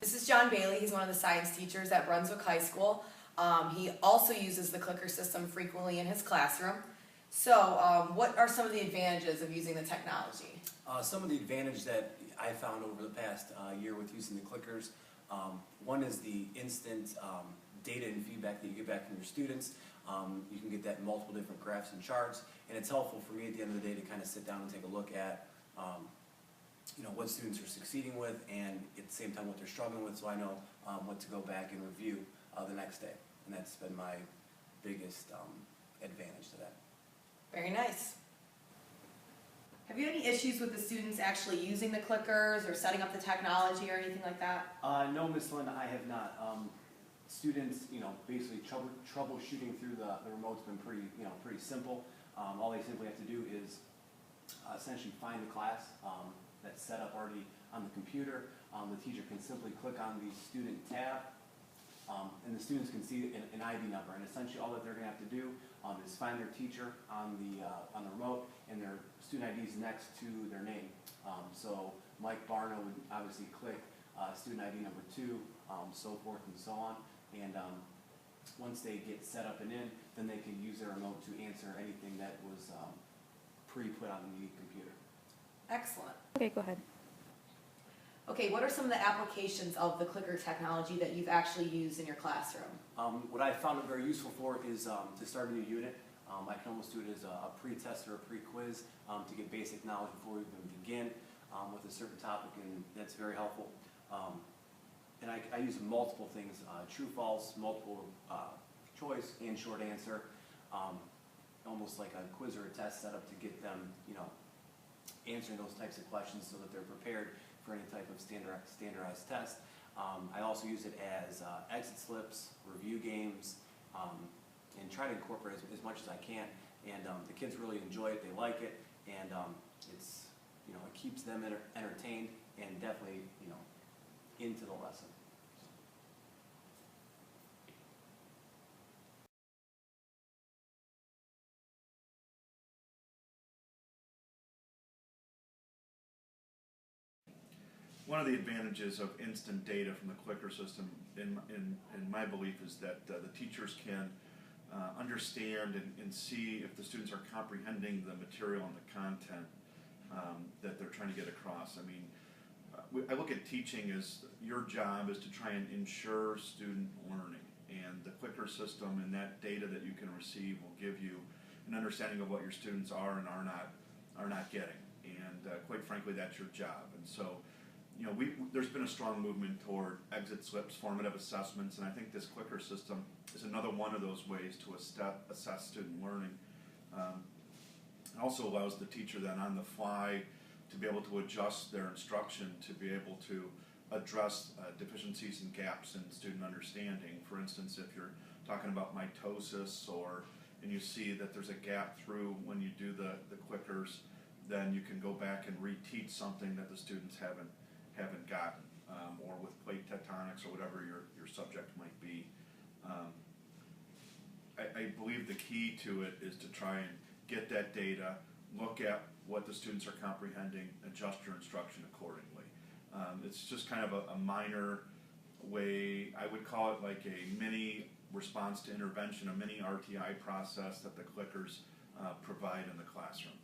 This is John Bailey. He's one of the science teachers at Brunswick High School. He also uses the clicker system frequently in his classroom. So what are some of the advantages of using the technology? Some of the advantage that I found over the past year with using the clickers, one is the instant data and feedback that you get back from your students. You can get that in multiple different graphs and charts, and it's helpful for me at the end of the day to kind of sit down and take a look at what students are succeeding with, and at the same time what they're struggling with, so I know what to go back and review the next day. And that's been my biggest advantage to that. Very nice. Have you had any issues with the students actually using the clickers or setting up the technology or anything like that? No, Miss Lynn, I have not. Students, basically troubleshooting through the remote's been pretty simple. All they simply have to do is essentially find the class that's set up already on the computer. The teacher can simply click on the student tab, and the students can see an ID number. And essentially, all that they're going to have to do is find their teacher on the remote, and their student ID is next to their name. So Mike Barna would obviously click student ID number 2, so forth and so on. And once they get set up and in, then they can use their remote to answer anything that was pre-put on the computer. Excellent. Okay, go ahead. Okay, what are some of the applications of the clicker technology that you've actually used in your classroom? What I found it very useful for is to start a new unit. I can almost do it as a pre-test or a pre-quiz to get basic knowledge before we even begin with a certain topic, and that's very helpful. And I use multiple things, true, false, multiple choice, and short answer, almost like a quiz or a test set up to get them, answering those types of questions so that they're prepared for any type of standardized test. I also use it as exit slips, review games, and try to incorporate as much as I can. And the kids really enjoy it, they like it, and it's, it keeps them entertained and definitely, into the lesson. One of the advantages of instant data from the clicker system, in my belief, is that the teachers can understand and see if the students are comprehending the material and the content that they're trying to get across. I mean, I look at teaching as your job is to try and ensure student learning, and the clicker system and that data that you can receive will give you an understanding of what your students are and are not getting, and quite frankly, that's your job. And so, there's been a strong movement toward exit slips, formative assessments, and I think this clicker system is another one of those ways to assess student learning. It also allows the teacher then on the fly to be able to adjust their instruction to be able to address deficiencies and gaps in student understanding. For instance, if you're talking about mitosis and you see that there's a gap through when you do the clickers, then you can go back and reteach something that the students haven't gotten, or with plate tectonics or whatever your subject might be. I believe the key to it is to try and get that data, look at what the students are comprehending, adjust your instruction accordingly. It's just kind of a minor way, I would call it like a mini response to intervention, a mini RTI process that the clickers provide in the classroom.